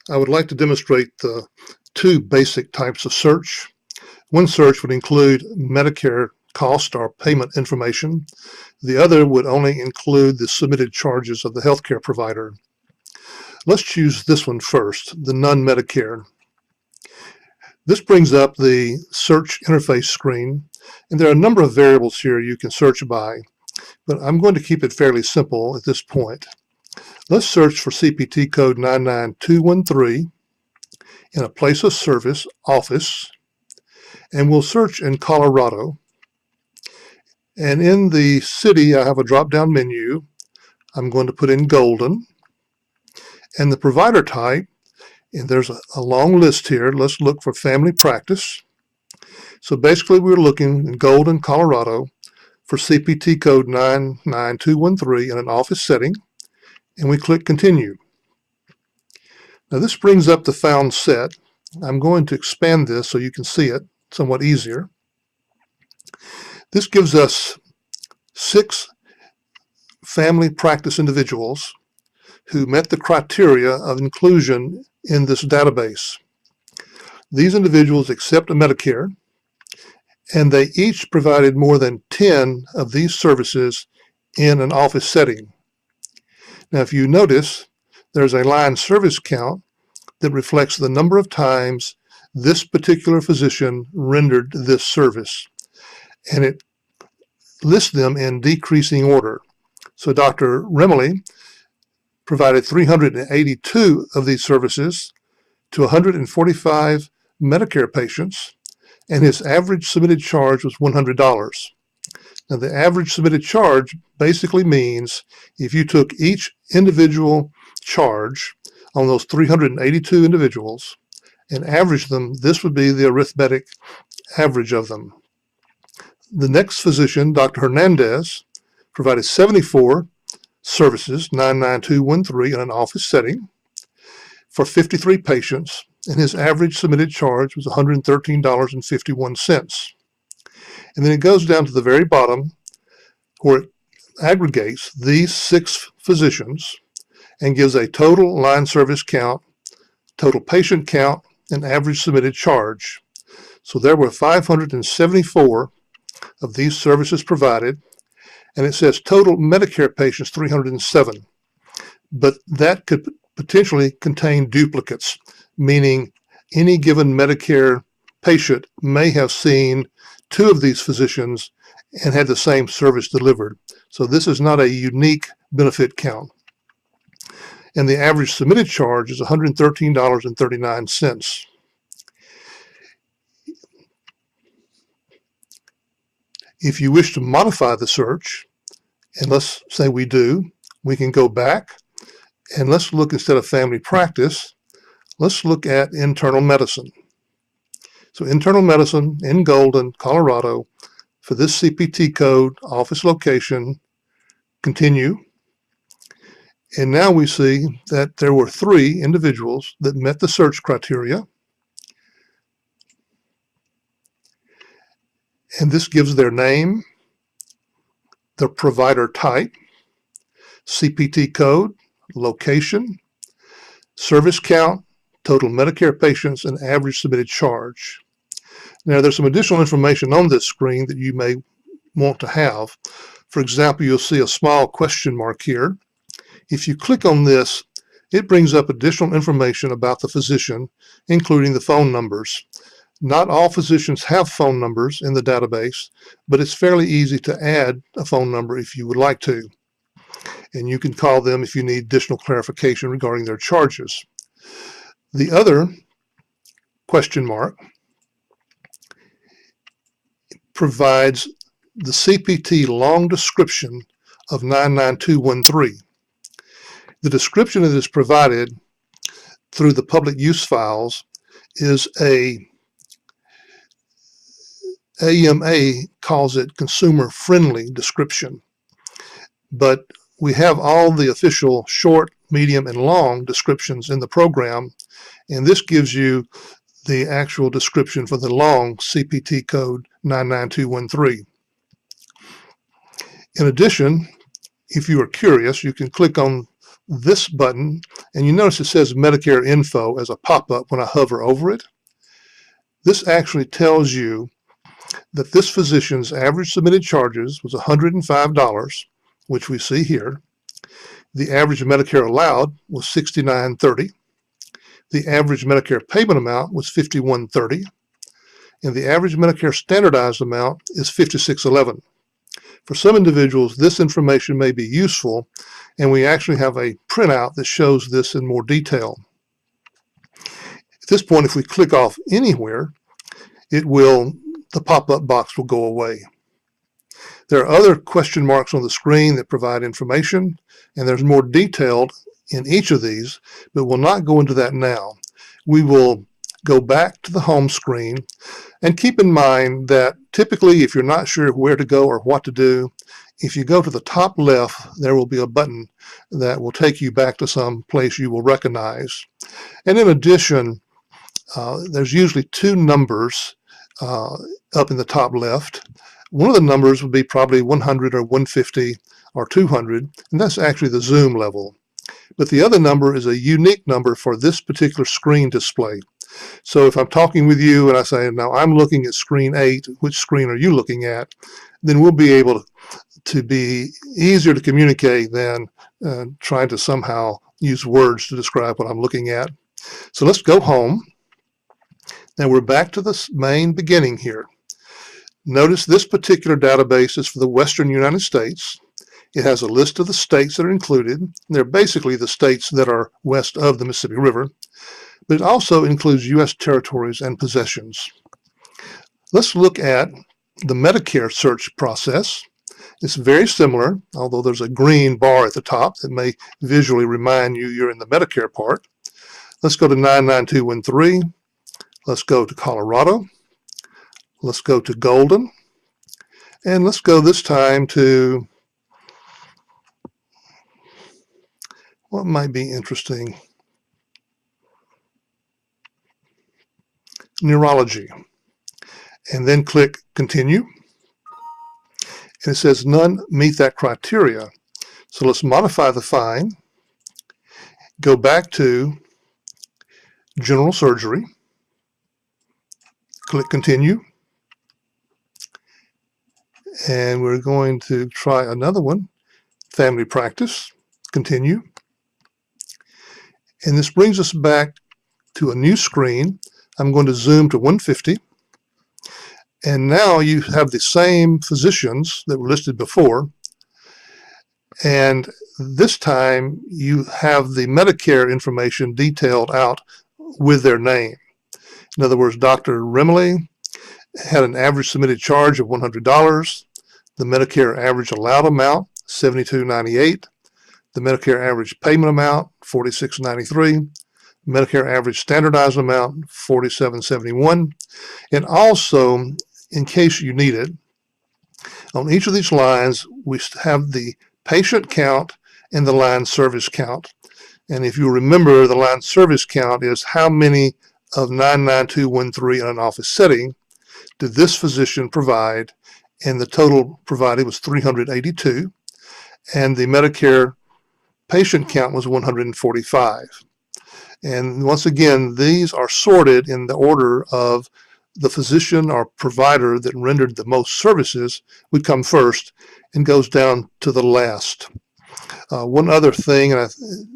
I would like to demonstrate the two basic types of search. One search would include Medicare cost or payment information. The other would only include the submitted charges of the healthcare provider. Let's choose this one first, the non-Medicare. This brings up the search interface screen, and there are a number of variables here you can search by, but I'm going to keep it fairly simple at this point. Let's search for CPT code 99213 in a place of service office, and we'll search in Colorado. And in the city, I have a drop-down menu. I'm going to put in Golden. And the provider type, and there's a long list here. Let's look for family practice. So basically, we're looking in Golden, Colorado for CPT code 99213 in an office setting, and we click Continue. Now this brings up the found set. I'm going to expand this so you can see it somewhat easier. This gives us 6 family practice individuals who met the criteria of inclusion in this database. These individuals accept Medicare, and they each provided more than 10 of these services in an office setting. Now, if you notice, there's a line service count that reflects the number of times this particular physician rendered this service, and it lists them in decreasing order. So Dr. Remley provided 382 of these services to 145 Medicare patients, and his average submitted charge was $100. Now, the average submitted charge basically means if you took each individual charge on those 382 individuals and averaged them, this would be the arithmetic average of them. The next physician, Dr. Hernandez, provided 74 services, 99213, in an office setting for 53 patients, and his average submitted charge was $113.51. And then it goes down to the very bottom where it aggregates these 6 physicians and gives a total line service count, total patient count, and average submitted charge. So there were 574 of these services provided, and it says total Medicare patients 307. But that could potentially contain duplicates, meaning any given Medicare patient may have seen 2 of these physicians and had the same service delivered. So this is not a unique benefit count. And the average submitted charge is $113.39. If you wish to modify the search, and let's say we do, we can go back and let's look, instead of family practice, let's look at internal medicine. So internal medicine in Golden, Colorado, for this CPT code, office location, continue. And now we see that there were 3 individuals that met the search criteria. And this gives their name, their provider type, CPT code, location, service count, total Medicare patients, and average submitted charge. Now, there's some additional information on this screen that you may want to have. For example, you'll see a small question mark here. If you click on this, it brings up additional information about the physician, including the phone numbers. Not all physicians have phone numbers in the database, but it's fairly easy to add a phone number if you would like to. And you can call them if you need additional clarification regarding their charges. The other question mark provides the CPT long description of 99213. The description that is provided through the public use files is AMA calls it consumer-friendly description, but we have all the official short, medium, and long descriptions in the program, and this gives you the actual description for the long CPT code 99213. In addition, if you are curious, you can click on this button, and you notice it says Medicare Info as a pop-up when I hover over it. This actually tells you that this physician's average submitted charges was $105, which we see here. The average Medicare allowed was $69.30. The average Medicare payment amount was $51.30. And the average Medicare standardized amount is $56.11. For some individuals, this information may be useful, and we actually have a printout that shows this in more detail. At this point, if we click off anywhere, the pop-up box will go away. There are other question marks on the screen that provide information, and there's more detailed in each of these, but we'll not go into that now. We will go back to the home screen, and keep in mind that typically if you're not sure where to go or what to do, if you go to the top left, there will be a button that will take you back to some place you will recognize. And in addition, there's usually two numbers up in the top left. One of the numbers would be probably 100 or 150 or 200, and that's actually the zoom level. But the other number is a unique number for this particular screen display. So if I'm talking with you and I say, now I'm looking at screen 8, which screen are you looking at? Then we'll be able to be easier to communicate than trying to somehow use words to describe what I'm looking at. So let's go home. Now we're back to the main beginning here. Notice this particular database is for the Western United States. It has a list of the states that are included. They're basically the states that are west of the Mississippi River, but it also includes U.S. territories and possessions. Let's look at the Medicare search process. It's very similar, although there's a green bar at the top that may visually remind you you're in the Medicare part. Let's go to 99213. Let's go to Colorado. Let's go to Golden. And let's go this time to what might be interesting. Neurology. And then click Continue. And it says none meet that criteria. So let's modify the find. Go back to General Surgery. Click Continue. And we're going to try another one, Family Practice. Continue. And this brings us back to a new screen. I'm going to zoom to 150. And now you have the same physicians that were listed before. And this time you have the Medicare information detailed out with their name. In other words, Dr. Remley had an average submitted charge of $100. The Medicare average allowed amount, $72.98. The Medicare average payment amount, $46.93. Medicare average standardized amount, $47.71. And also, in case you need it, on each of these lines, we have the patient count and the line service count. And if you remember, the line service count is how many of 99213 in an office setting did this physician provide, and the total provided was 382, and the Medicare patient count was 145. And once again, these are sorted in the order of the physician or provider that rendered the most services would come first and goes down to the last. One other thing I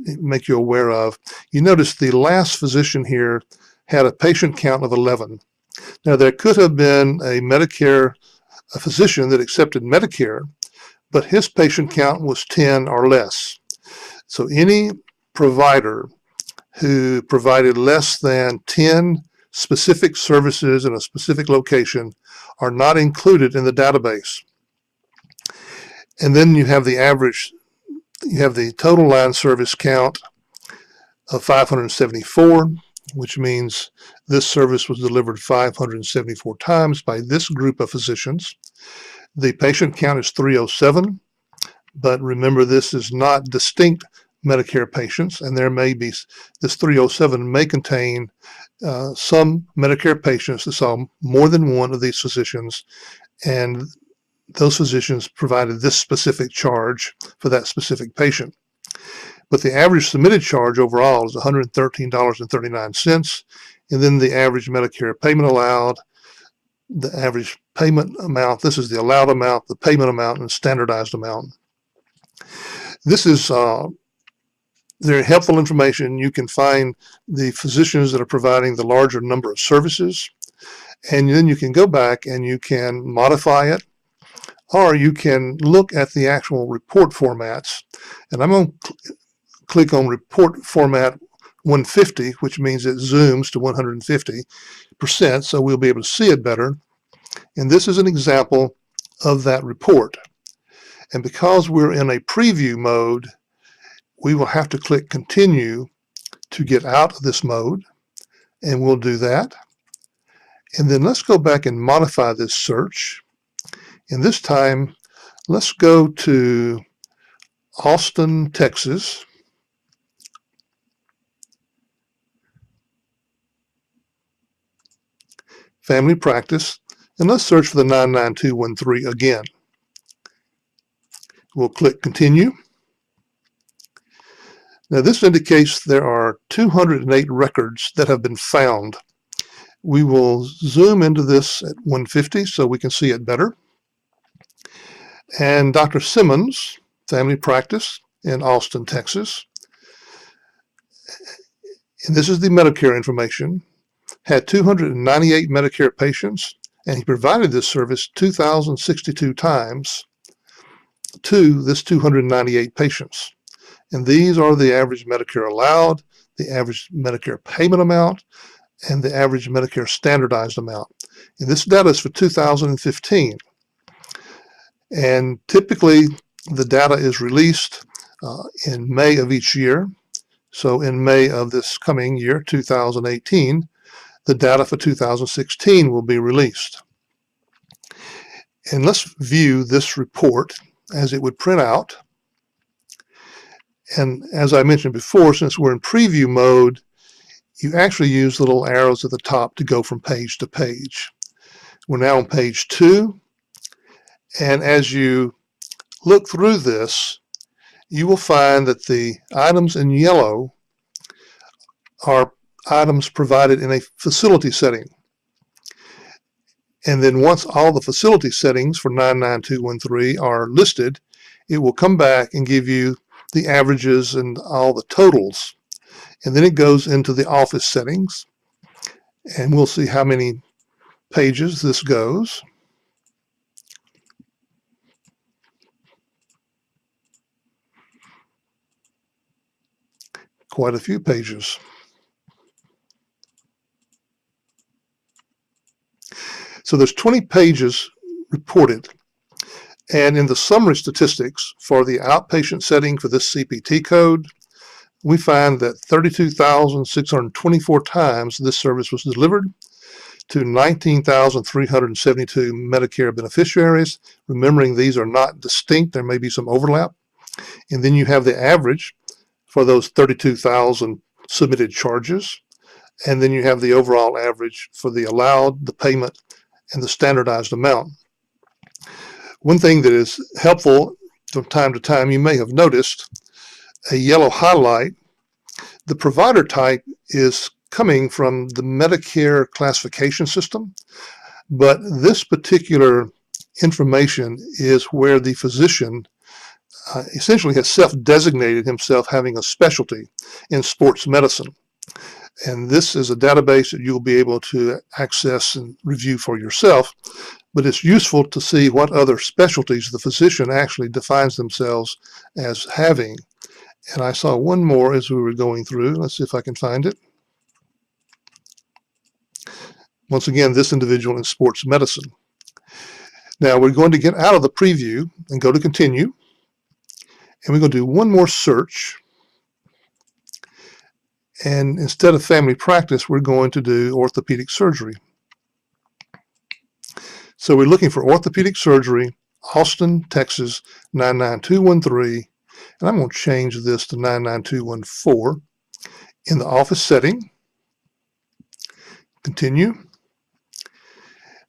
make you aware of, you notice the last physician here had a patient count of 11. Now there could have been a physician that accepted Medicare, but his patient count was 10 or less. So any provider who provided less than 10 specific services in a specific location are not included in the database. And then you have the average, you have the total line service count of 574, which means this service was delivered 574 times by this group of physicians. The patient count is 307, but remember this is not distinct Medicare patients, and there may be, this 307 may contain some Medicare patients that saw more than one of these physicians, and those physicians provided this specific charge for that specific patient. But the average submitted charge overall is $113.39. And then the average Medicare payment allowed, the average payment amount, this is the allowed amount, the payment amount, and standardized amount. This is very helpful information. You can find the physicians that are providing the larger number of services, and then you can go back and you can modify it, or you can look at the actual report formats. And I'm going to click on report format 150, which means it zooms to 150%, so we'll be able to see it better. And this is an example of that report. And because we're in a preview mode, we will have to click continue to get out of this mode, and we'll do that. And then let's go back and modify this search. And this time, let's go to Austin, Texas. Family practice, and let's search for the 99213 again. We'll click continue. Now this indicates there are 208 records that have been found. We will zoom into this at 150 so we can see it better. And Dr. Simmons, family practice in Austin, Texas. And this is the Medicare information. Had 298 Medicare patients, and he provided this service 2,062 times to this 298 patients. And these are the average Medicare allowed, the average Medicare payment amount, and the average Medicare standardized amount. And this data is for 2015. And typically the data is released in May of each year. So in May of this coming year, 2018, the data for 2016 will be released. And let's view this report as it would print out. And as I mentioned before, since we're in preview mode, you actually use the little arrows at the top to go from page to page. We're now on page 2. And as you look through this, you will find that the items in yellow are items provided in a facility setting. And then once all the facility settings for 99213 are listed, it will come back and give you the averages and all the totals. And then it goes into the office settings, and we'll see how many pages this goes. Quite a few pages. So there's 20 pages reported. And in the summary statistics for the outpatient setting for this CPT code, we find that 32,624 times this service was delivered to 19,372 Medicare beneficiaries. Remembering these are not distinct, there may be some overlap. And then you have the average for those 32,000 submitted charges. And then you have the overall average for the allowed, the payment, and the standardized amount. One thing that is helpful from time to time, you may have noticed a yellow highlight. The provider type is coming from the Medicare classification system, but this particular information is where the physician essentially has self-designated himself having a specialty in sports medicine. And this is a database that you'll be able to access and review for yourself, but it's useful to see what other specialties the physician actually defines themselves as having. And I saw one more as we were going through. Let's see if I can find it. Once again, this individual in sports medicine. Now we're going to get out of the preview and go to continue. And we're going to do one more search. And instead of family practice, we're going to do orthopedic surgery. So we're looking for orthopedic surgery, Austin, Texas, 99213. And I'm going to change this to 99214 in the office setting. Continue.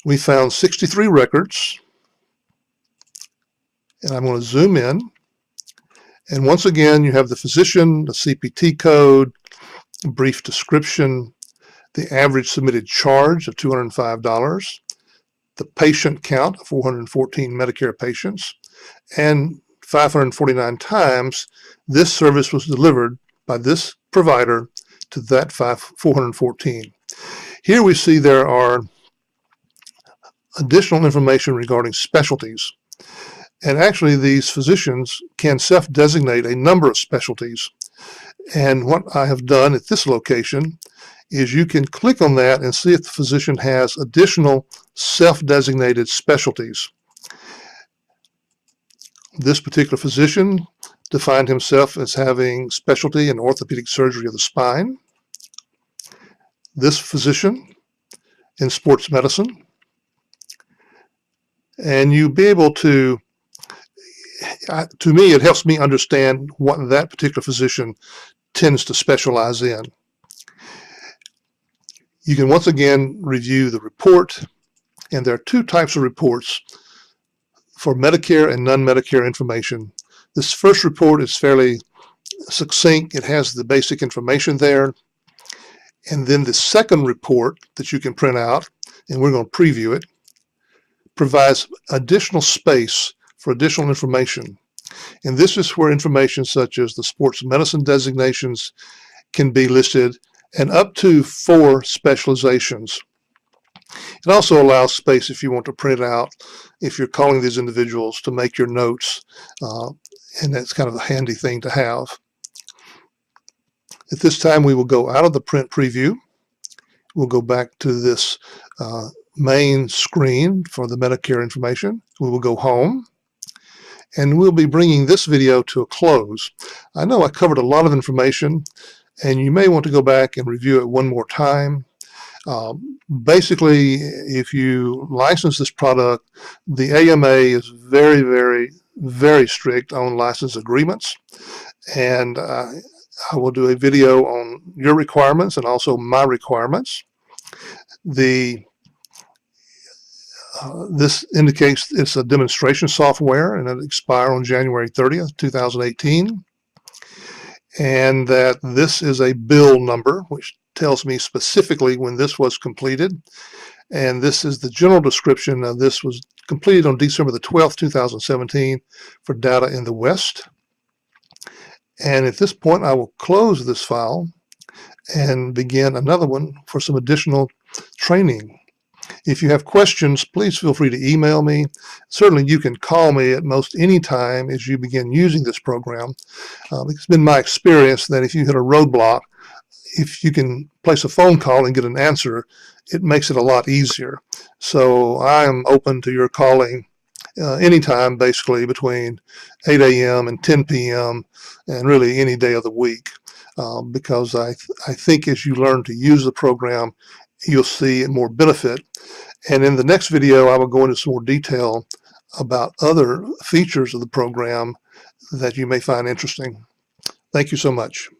We found 63 records. And I'm going to zoom in. And once again, you have the physician, the CPT code, brief description, the average submitted charge of $205, the patient count of 414 Medicare patients, and 549 times this service was delivered by this provider to that 414. Here we see there are additional information regarding specialties. And actually, these physicians can self-designate a number of specialties. And what I have done at this location is you can click on that and see if the physician has additional self-designated specialties. This particular physician defined himself as having specialty in orthopedic surgery of the spine. This physician in sports medicine. And you'll be able to me, it helps me understand what that particular physician tends to specialize in. You can once again review the report, and there are two types of reports for Medicare and non-Medicare information. This first report is fairly succinct. It has the basic information there. And then the second report that you can print out, and we're going to preview it, provides additional space for additional information. And this is where information such as the sports medicine designations can be listed, and up to 4 specializations. It also allows space if you want to print out, if you're calling these individuals, to make your notes, and that's kind of a handy thing to have. At this time, we will go out of the print preview. We'll go back to this main screen for the Medicare information. We will go home. And we'll be bringing this video to a close. I know I covered a lot of information, and you may want to go back and review it one more time. Basically, if you license this product, the AMA is very, very, very strict on license agreements. And I will do a video on your requirements and also my requirements. This indicates it's a demonstration software, and it expires on January 30th, 2018. And that this is a bill number, which tells me specifically when this was completed. And this is the general description of this was completed on December the 12th, 2017 for data in the West. And at this point, I will close this file and begin another one for some additional training. If you have questions, please feel free to email me. Certainly, you can call me at most any time as you begin using this program. It's been my experience that if you hit a roadblock, if you can place a phone call and get an answer, it makes it a lot easier. So I am open to your calling anytime, basically between 8 a.m. and 10 p.m. and really any day of the week, because I think as you learn to use the program, you'll see more benefit. And in the next video, I will go into some more detail about other features of the program that you may find interesting. Thank you so much.